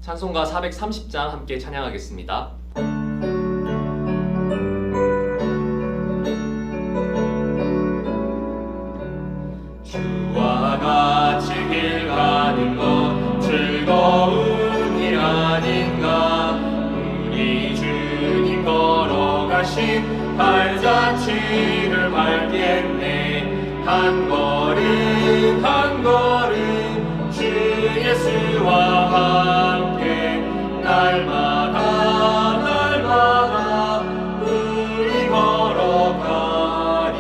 찬송가 430장 함께 찬양하겠습니다. 주와 같이 길 가는 것 즐거운 일 아닌가. 우리 주님 걸어가신 발자취를 밟겠네. 한 걸음 한 걸음 주 예수와 함께 날마다 날마다 우리 걸어가리.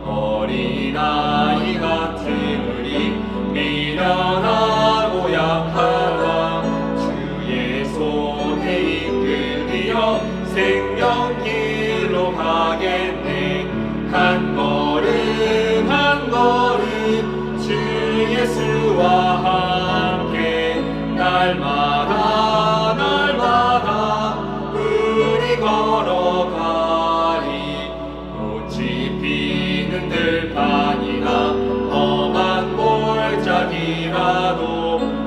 어린아이 같은 우리 미련하고 약하다 주의 손에 이끌리어 생명길로 가겠네. 한 걸음 한 걸음 주 예수와 함께 날마다 날마다 우리 걸어가리. 꽃이 피는 들판이나 험한 골짜기라도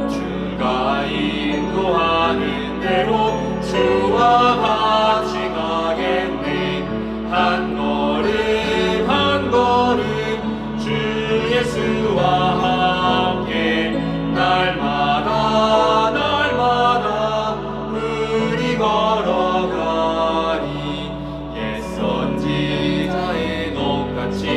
주가 인도하는 대로 주와 같이 가겠네. 한 걸음 한 걸음 주 예수와 함께 날마다 날마다 우리 걸어가리. 옛 선지자의 녹같이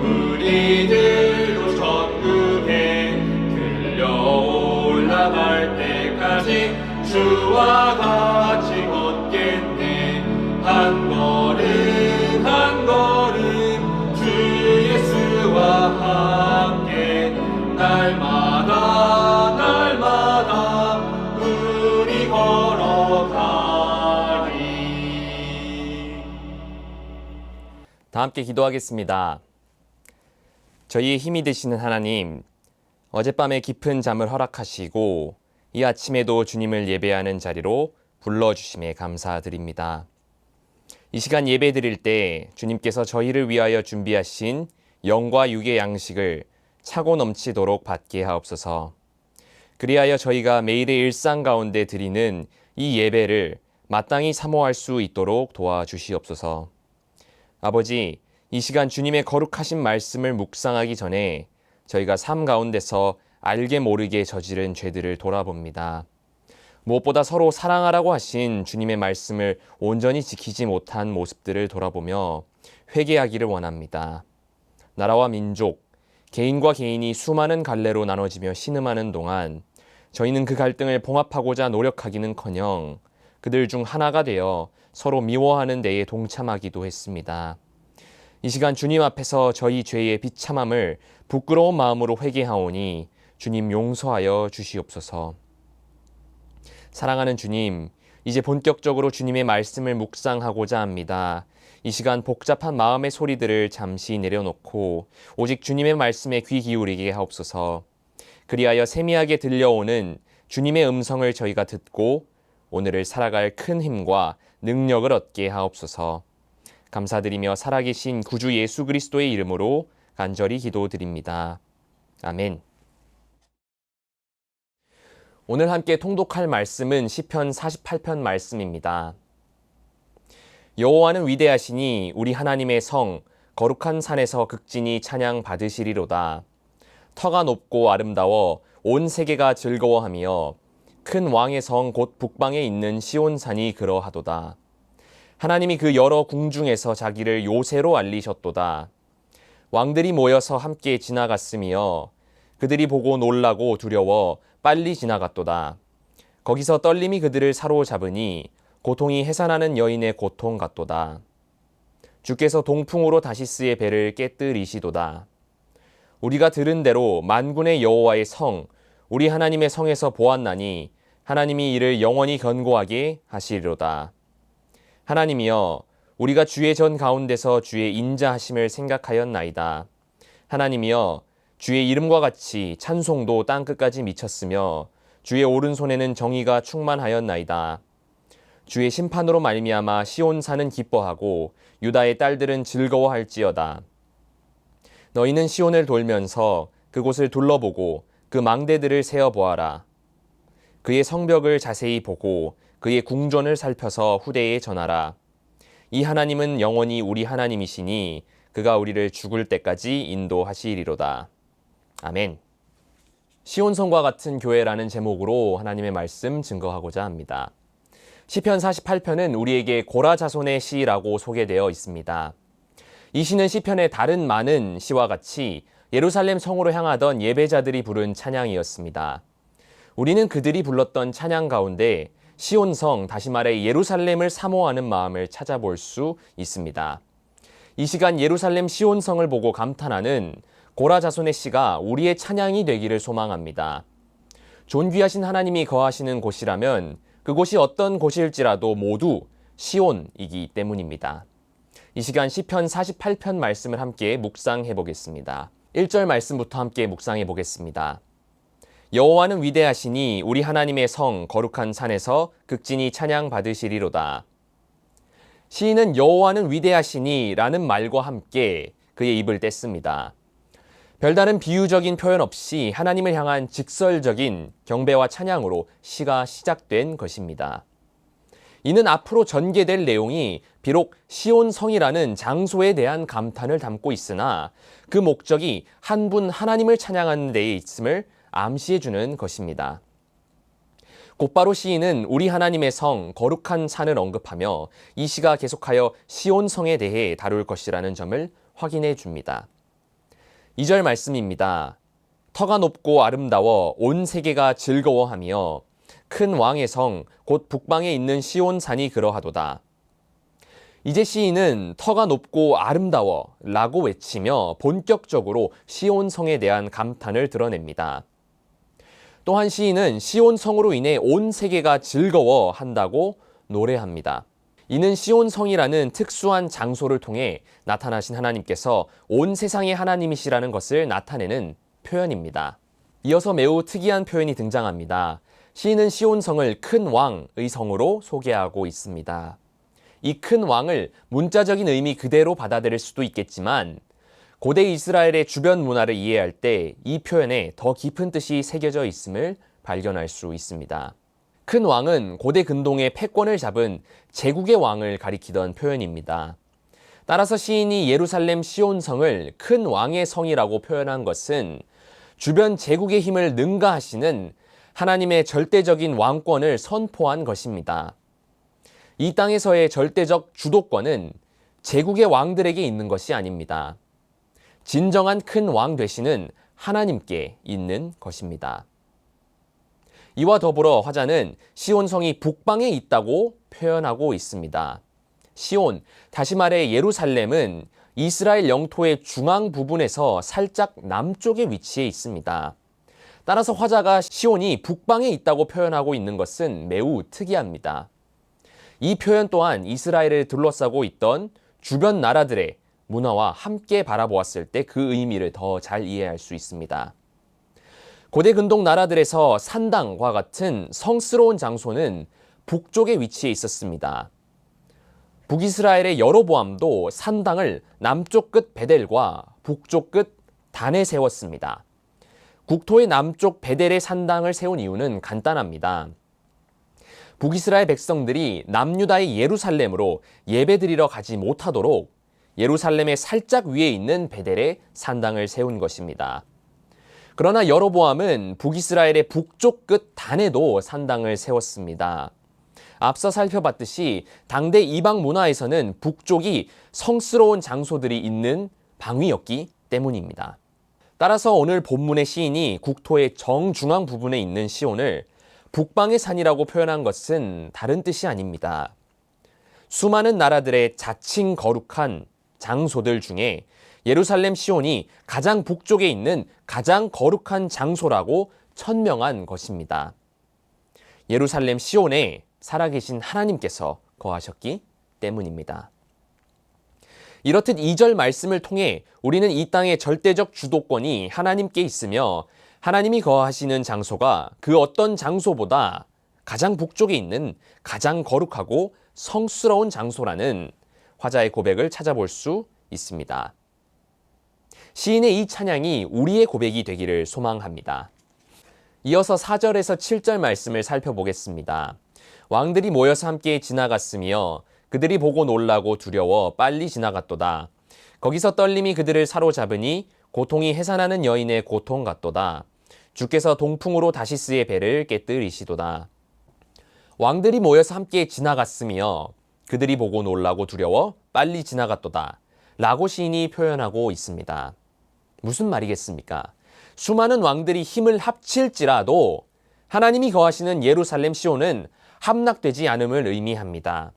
우리들도 천국에 들려 올라갈 때까지 주와 같이 걷겠네. 한 걸음 한 걸음 주 예수와 함께 날마다 날마다 우리 걸어가리. 다 함께 기도하겠습니다. 저희의 힘이 되시는 하나님, 어젯밤에 깊은 잠을 허락하시고 이 아침에도 주님을 예배하는 자리로 불러주심에 감사드립니다. 이 시간 예배 드릴 때 주님께서 저희를 위하여 준비하신 영과 육의 양식을 차고 넘치도록 받게 하옵소서. 그리하여 저희가 매일의 일상 가운데 드리는 이 예배를 마땅히 사모할 수 있도록 도와주시옵소서. 아버지, 이 시간 주님의 거룩하신 말씀을 묵상하기 전에 저희가 삶 가운데서 알게 모르게 저지른 죄들을 돌아봅니다. 무엇보다 서로 사랑하라고 하신 주님의 말씀을 온전히 지키지 못한 모습들을 돌아보며 회개하기를 원합니다. 나라와 민족, 개인과 개인이 수많은 갈래로 나눠지며 신음하는 동안 저희는 그 갈등을 봉합하고자 노력하기는커녕 그들 중 하나가 되어 서로 미워하는 데에 동참하기도 했습니다. 이 시간 주님 앞에서 저희 죄의 비참함을 부끄러운 마음으로 회개하오니 주님 용서하여 주시옵소서. 사랑하는 주님, 이제 본격적으로 주님의 말씀을 묵상하고자 합니다. 이 시간 복잡한 마음의 소리들을 잠시 내려놓고 오직 주님의 말씀에 귀 기울이게 하옵소서. 그리하여 세미하게 들려오는 주님의 음성을 저희가 듣고 오늘을 살아갈 큰 힘과 능력을 얻게 하옵소서. 감사드리며 살아계신 구주 예수 그리스도의 이름으로 간절히 기도드립니다. 아멘. 오늘 함께 통독할 말씀은 시편 48편 말씀입니다. 여호와는 위대하시니 우리 하나님의 성 거룩한 산에서 극진히 찬양 받으시리로다. 터가 높고 아름다워 온 세계가 즐거워하며 큰 왕의 성 곧 북방에 있는 시온산이 그러하도다. 하나님이 그 여러 궁중에서 자기를 요새로 알리셨도다. 왕들이 모여서 함께 지나갔으며 그들이 보고 놀라고 두려워 빨리 지나갔도다. 거기서 떨림이 그들을 사로잡으니 고통이 해산하는 여인의 고통 같도다. 주께서 동풍으로 다시스의 배를 깨뜨리시도다. 우리가 들은 대로 만군의 여호와의 성, 우리 하나님의 성에서 보았나니 하나님이 이를 영원히 견고하게 하시리로다. 하나님이여, 우리가 주의 전 가운데서 주의 인자하심을 생각하였나이다. 하나님이여, 주의 이름과 같이 찬송도 땅끝까지 미쳤으며 주의 오른손에는 정의가 충만하였나이다. 주의 심판으로 말미암아 시온산은 기뻐하고 유다의 딸들은 즐거워할지어다. 너희는 시온을 돌면서 그곳을 둘러보고 그 망대들을 세어보아라. 그의 성벽을 자세히 보고 그의 궁전을 살펴서 후대에 전하라. 이 하나님은 영원히 우리 하나님이시니 그가 우리를 죽을 때까지 인도하시리로다. 아멘. 시온성과 같은 교회라는 제목으로 하나님의 말씀 증거하고자 합니다. 시편 48편은 우리에게 고라 자손의 시라고 소개되어 있습니다. 이 시는 시편의 다른 많은 시와 같이 예루살렘 성으로 향하던 예배자들이 부른 찬양이었습니다. 우리는 그들이 불렀던 찬양 가운데 시온성, 다시 말해 예루살렘을 사모하는 마음을 찾아볼 수 있습니다. 이 시간 예루살렘 시온성을 보고 감탄하는 고라 자손의 시가 우리의 찬양이 되기를 소망합니다. 존귀하신 하나님이 거하시는 곳이라면 그곳이 어떤 곳일지라도 모두 시온이기 때문입니다. 이 시간 시편 48편 말씀을 함께 묵상해 보겠습니다. 1절 말씀부터 함께 묵상해 보겠습니다. 여호와는 위대하시니 우리 하나님의 성 거룩한 산에서 극진히 찬양 받으시리로다. 시인은 여호와는 위대하시니 라는 말과 함께 그의 입을 뗐습니다. 별다른 비유적인 표현 없이 하나님을 향한 직설적인 경배와 찬양으로 시가 시작된 것입니다. 이는 앞으로 전개될 내용이 비록 시온성이라는 장소에 대한 감탄을 담고 있으나 그 목적이 한 분 하나님을 찬양하는 데에 있음을 암시해 주는 것입니다. 곧바로 시인은 우리 하나님의 성 거룩한 산을 언급하며 이 시가 계속하여 시온성에 대해 다룰 것이라는 점을 확인해 줍니다. 2절 말씀입니다. 터가 높고 아름다워 온 세계가 즐거워하며 큰 왕의 성 곧 북방에 있는 시온산이 그러하도다. 이제 시인은 터가 높고 아름다워 라고 외치며 본격적으로 시온성에 대한 감탄을 드러냅니다. 또한 시인은 시온성으로 인해 온 세계가 즐거워한다고 노래합니다. 이는 시온성이라는 특수한 장소를 통해 나타나신 하나님께서 온 세상의 하나님이시라는 것을 나타내는 표현입니다. 이어서 매우 특이한 표현이 등장합니다. 시인은 시온성을 큰 왕의 성으로 소개하고 있습니다. 이 큰 왕을 문자적인 의미 그대로 받아들일 수도 있겠지만 고대 이스라엘의 주변 문화를 이해할 때 이 표현에 더 깊은 뜻이 새겨져 있음을 발견할 수 있습니다. 큰 왕은 고대 근동의 패권을 잡은 제국의 왕을 가리키던 표현입니다. 따라서 시인이 예루살렘 시온성을 큰 왕의 성이라고 표현한 것은 주변 제국의 힘을 능가하시는 하나님의 절대적인 왕권을 선포한 것입니다. 이 땅에서의 절대적 주도권은 제국의 왕들에게 있는 것이 아닙니다. 진정한 큰 왕 되시는 하나님께 있는 것입니다. 이와 더불어 화자는 시온성이 북방에 있다고 표현하고 있습니다. 시온, 다시 말해 예루살렘은 이스라엘 영토의 중앙 부분에서 살짝 남쪽에 위치해 있습니다. 따라서 화자가 시온이 북방에 있다고 표현하고 있는 것은 매우 특이합니다. 이 표현 또한 이스라엘을 둘러싸고 있던 주변 나라들의 문화와 함께 바라보았을 때 그 의미를 더 잘 이해할 수 있습니다. 고대 근동 나라들에서 산당과 같은 성스러운 장소는 북쪽에 위치해 있었습니다. 북이스라엘의 여로보암도 산당을 남쪽 끝 베델과 북쪽 끝 단에 세웠습니다. 국토의 남쪽 베델의 산당을 세운 이유는 간단합니다. 북이스라엘 백성들이 남유다의 예루살렘으로 예배드리러 가지 못하도록 예루살렘의 살짝 위에 있는 베델에 산당을 세운 것입니다. 그러나 여로보암은 북이스라엘의 북쪽 끝 단에도 산당을 세웠습니다. 앞서 살펴봤듯이 당대 이방 문화에서는 북쪽이 성스러운 장소들이 있는 방위였기 때문입니다. 따라서 오늘 본문의 시인이 국토의 정중앙 부분에 있는 시온을 북방의 산이라고 표현한 것은 다른 뜻이 아닙니다. 수많은 나라들의 자칭 거룩한 장소들 중에 예루살렘 시온이 가장 북쪽에 있는 가장 거룩한 장소라고 천명한 것입니다. 예루살렘 시온에 살아계신 하나님께서 거하셨기 때문입니다. 이렇듯 2절 말씀을 통해 우리는 이 땅의 절대적 주도권이 하나님께 있으며 하나님이 거하시는 장소가 그 어떤 장소보다 가장 북쪽에 있는 가장 거룩하고 성스러운 장소라는 화자의 고백을 찾아볼 수 있습니다. 시인의 이 찬양이 우리의 고백이 되기를 소망합니다. 이어서 4절에서 7절 말씀을 살펴보겠습니다. 왕들이 모여서 함께 지나갔으며 그들이 보고 놀라고 두려워 빨리 지나갔도다. 거기서 떨림이 그들을 사로잡으니 고통이 해산하는 여인의 고통 같도다. 주께서 동풍으로 다시스의 배를 깨뜨리시도다. 왕들이 모여서 함께 지나갔으며 그들이 보고 놀라고 두려워 빨리 지나갔도다. 라고 시인이 표현하고 있습니다. 무슨 말이겠습니까? 수많은 왕들이 힘을 합칠지라도 하나님이 거하시는 예루살렘 시온은 함락되지 않음을 의미합니다.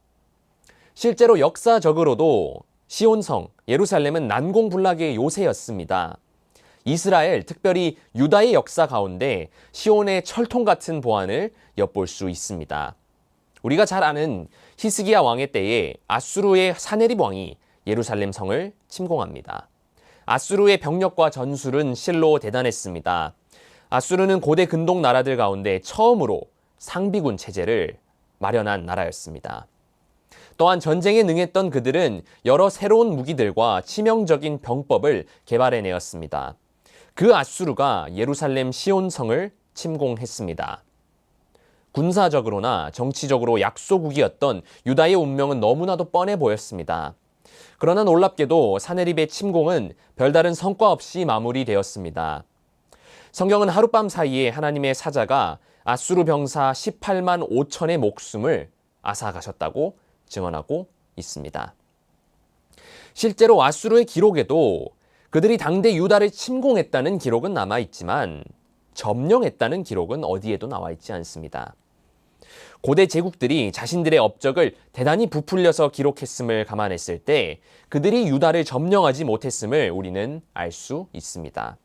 실제로 역사적으로도 시온성, 예루살렘은 난공불락의 요새였습니다. 이스라엘, 특별히 유다의 역사 가운데 시온의 철통 같은 보안을 엿볼 수 있습니다. 우리가 잘 아는 히스기야 왕의 때에 아수르의 사네립 왕이 예루살렘 성을 침공합니다. 아수르의 병력과 전술은 실로 대단했습니다. 아수르는 고대 근동 나라들 가운데 처음으로 상비군 체제를 마련한 나라였습니다. 또한 전쟁에 능했던 그들은 여러 새로운 무기들과 치명적인 병법을 개발해내었습니다. 그 아수르가 예루살렘 시온성을 침공했습니다. 군사적으로나 정치적으로 약소국이었던 유다의 운명은 너무나도 뻔해 보였습니다. 그러나 놀랍게도 사네립의 침공은 별다른 성과 없이 마무리되었습니다. 성경은 하룻밤 사이에 하나님의 사자가 아수르 병사 18만 5천의 목숨을 앗아가셨다고 증언하고 있습니다. 실제로 아수르의 기록에도 그들이 당대 유다를 침공했다는 기록은 남아있지만 점령했다는 기록은 어디에도 나와있지 않습니다. 고대 제국들이 자신들의 업적을 대단히 부풀려서 기록했음을 감안했을 때 그들이 유다를 점령하지 못했음을 우리는 알 수 있습니다.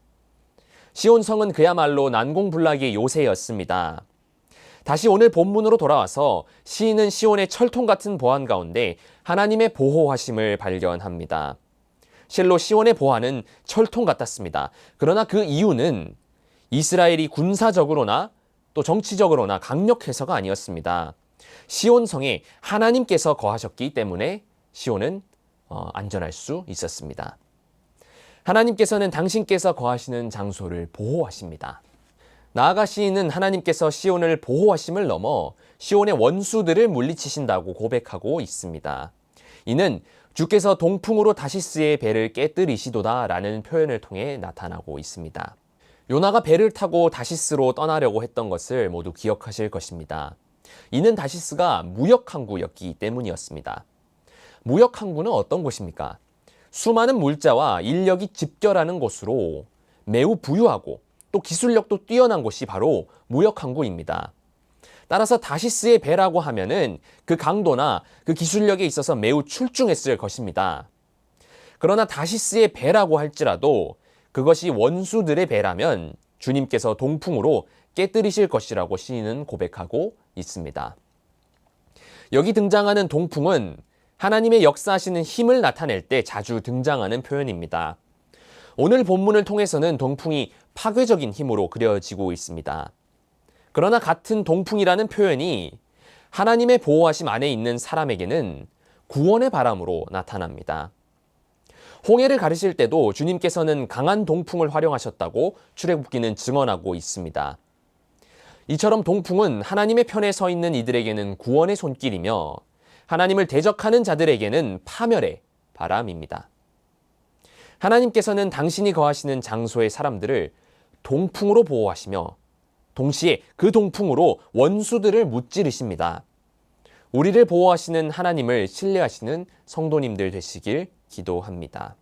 시온성은 그야말로 난공불락의 요새였습니다. 다시 오늘 본문으로 돌아와서 시인은 시온의 철통 같은 보안 가운데 하나님의 보호하심을 발견합니다. 실로 시온의 보안은 철통 같았습니다. 그러나 그 이유는 이스라엘이 군사적으로나 또 정치적으로나 강력해서가 아니었습니다. 시온성에 하나님께서 거하셨기 때문에 시온은 안전할 수 있었습니다. 하나님께서는 당신께서 거하시는 장소를 보호하십니다. 나아가 시인은 하나님께서 시온을 보호하심을 넘어 시온의 원수들을 물리치신다고 고백하고 있습니다. 이는 주께서 동풍으로 다시스의 배를 깨뜨리시도다 라는 표현을 통해 나타나고 있습니다. 요나가 배를 타고 다시스로 떠나려고 했던 것을 모두 기억하실 것입니다. 이는 다시스가 무역항구였기 때문이었습니다. 무역항구는 어떤 곳입니까? 수많은 물자와 인력이 집결하는 곳으로 매우 부유하고 또 기술력도 뛰어난 곳이 바로 무역항구입니다. 따라서 다시스의 배라고 하면은 그 강도나 그 기술력에 있어서 매우 출중했을 것입니다. 그러나 다시스의 배라고 할지라도 그것이 원수들의 배라면 주님께서 동풍으로 깨뜨리실 것이라고 시인은 고백하고 있습니다. 여기 등장하는 동풍은 하나님의 역사하시는 힘을 나타낼 때 자주 등장하는 표현입니다. 오늘 본문을 통해서는 동풍이 파괴적인 힘으로 그려지고 있습니다. 그러나 같은 동풍이라는 표현이 하나님의 보호하심 안에 있는 사람에게는 구원의 바람으로 나타납니다. 홍해를 가르실 때도 주님께서는 강한 동풍을 활용하셨다고 출애굽기는 증언하고 있습니다. 이처럼 동풍은 하나님의 편에 서 있는 이들에게는 구원의 손길이며 하나님을 대적하는 자들에게는 파멸의 바람입니다. 하나님께서는 당신이 거하시는 장소의 사람들을 동풍으로 보호하시며 동시에 그 동풍으로 원수들을 무찌르십니다. 우리를 보호하시는 하나님을 신뢰하시는 성도님들 되시길 기도합니다.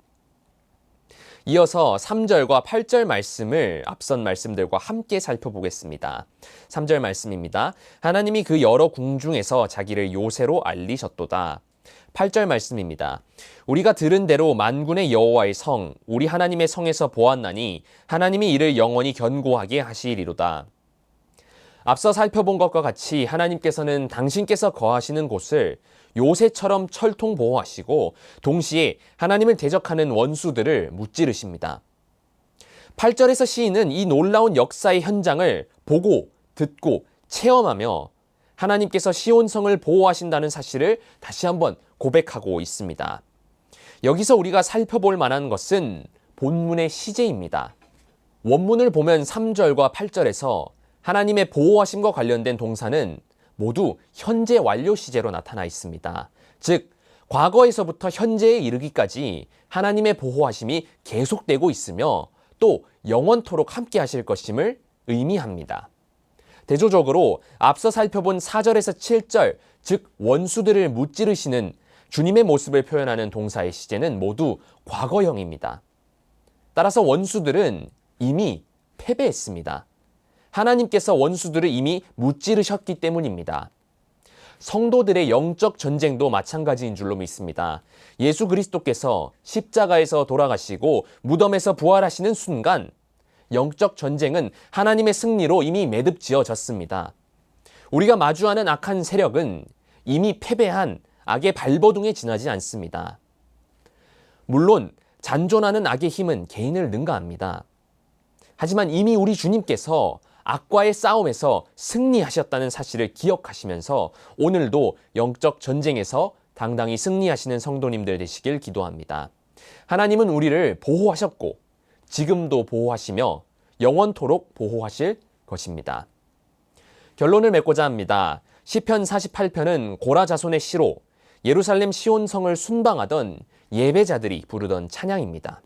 이어서 3절과 8절 말씀을 앞선 말씀들과 함께 살펴보겠습니다. 3절 말씀입니다. 하나님이 그 여러 궁중에서 자기를 요새로 알리셨도다. 8절 말씀입니다. 우리가 들은 대로 만군의 여호와의 성, 우리 하나님의 성에서 보았나니 하나님이 이를 영원히 견고하게 하시리로다. 앞서 살펴본 것과 같이 하나님께서는 당신께서 거하시는 곳을 요새처럼 철통 보호하시고 동시에 하나님을 대적하는 원수들을 무찌르십니다. 8절에서 시인은 이 놀라운 역사의 현장을 보고 듣고 체험하며 하나님께서 시온성을 보호하신다는 사실을 다시 한번 고백하고 있습니다. 여기서 우리가 살펴볼 만한 것은 본문의 시제입니다. 원문을 보면 3절과 8절에서 하나님의 보호하심과 관련된 동사는 모두 현재 완료 시제로 나타나 있습니다. 즉, 과거에서부터 현재에 이르기까지 하나님의 보호하심이 계속되고 있으며 또 영원토록 함께 하실 것임을 의미합니다. 대조적으로 앞서 살펴본 4절에서 7절, 즉 원수들을 무찌르시는 주님의 모습을 표현하는 동사의 시제는 모두 과거형입니다. 따라서 원수들은 이미 패배했습니다. 하나님께서 원수들을 이미 무찌르셨기 때문입니다. 성도들의 영적 전쟁도 마찬가지인 줄로 믿습니다. 예수 그리스도께서 십자가에서 돌아가시고 무덤에서 부활하시는 순간 영적 전쟁은 하나님의 승리로 이미 매듭지어졌습니다. 우리가 마주하는 악한 세력은 이미 패배한 악의 발버둥에 지나지 않습니다. 물론 잔존하는 악의 힘은 개인을 능가합니다. 하지만 이미 우리 주님께서 악과의 싸움에서 승리하셨다는 사실을 기억하시면서 오늘도 영적 전쟁에서 당당히 승리하시는 성도님들 되시길 기도합니다. 하나님은 우리를 보호하셨고 지금도 보호하시며 영원토록 보호하실 것입니다. 결론을 맺고자 합니다. 시편 48편은 고라 자손의 시로 예루살렘 시온성을 순방하던 예배자들이 부르던 찬양입니다.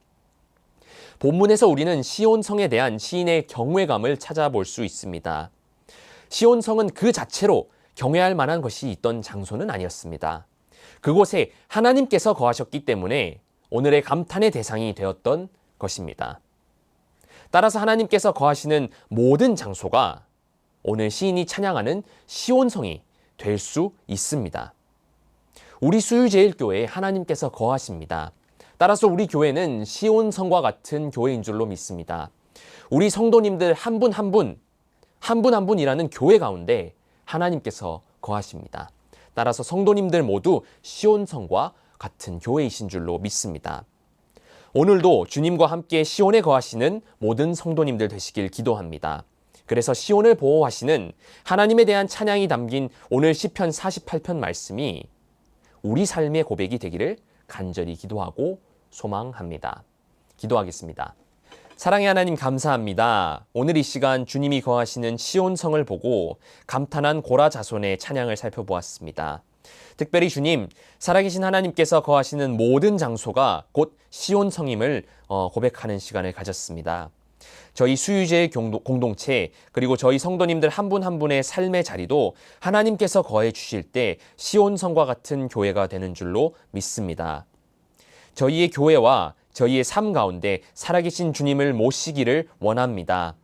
본문에서 우리는 시온성에 대한 시인의 경외감을 찾아볼 수 있습니다. 시온성은 그 자체로 경외할 만한 것이 있던 장소는 아니었습니다. 그곳에 하나님께서 거하셨기 때문에 오늘의 감탄의 대상이 되었던 것입니다. 따라서 하나님께서 거하시는 모든 장소가 오늘 시인이 찬양하는 시온성이 될 수 있습니다. 우리 수유제일교회에 하나님께서 거하십니다. 따라서 우리 교회는 시온성과 같은 교회인 줄로 믿습니다. 우리 성도님들 한 분 한 분이라는 교회 가운데 하나님께서 거하십니다. 따라서 성도님들 모두 시온성과 같은 교회이신 줄로 믿습니다. 오늘도 주님과 함께 시온에 거하시는 모든 성도님들 되시길 기도합니다. 그래서 시온을 보호하시는 하나님에 대한 찬양이 담긴 오늘 시편 48편 말씀이 우리 삶의 고백이 되기를 간절히 기도하고 소망합니다. 기도하겠습니다. 사랑의 하나님 감사합니다. 오늘 이 시간 주님이 거하시는 시온성을 보고 감탄한 고라 자손의 찬양을 살펴보았습니다. 특별히 주님, 살아계신 하나님께서 거하시는 모든 장소가 곧 시온성임을 고백하는 시간을 가졌습니다. 저희 수유제의 공동체 그리고 저희 성도님들 한 분 한 분의 삶의 자리도 하나님께서 거해 주실 때 시온성과 같은 교회가 되는 줄로 믿습니다. 저희의 교회와 저희의 삶 가운데 살아계신 주님을 모시기를 원합니다.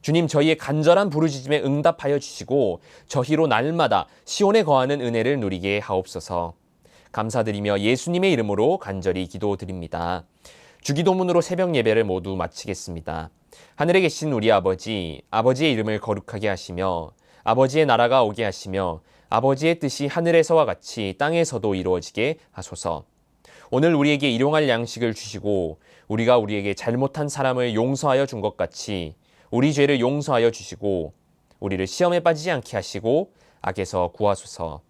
주님, 저희의 간절한 부르짖음에 응답하여 주시고 저희로 날마다 시온에 거하는 은혜를 누리게 하옵소서. 감사드리며 예수님의 이름으로 간절히 기도드립니다. 주기도문으로 새벽 예배를 모두 마치겠습니다. 하늘에 계신 우리 아버지, 아버지의 이름을 거룩하게 하시며 아버지의 나라가 오게 하시며 아버지의 뜻이 하늘에서와 같이 땅에서도 이루어지게 하소서. 오늘 우리에게 일용할 양식을 주시고 우리가 우리에게 잘못한 사람을 용서하여 준 것 같이 우리 죄를 용서하여 주시고 우리를 시험에 빠지지 않게 하시고 악에서 구하소서.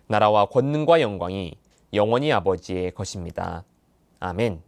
나라와 권능과 영광이 영원히 아버지의 것입니다. 아멘.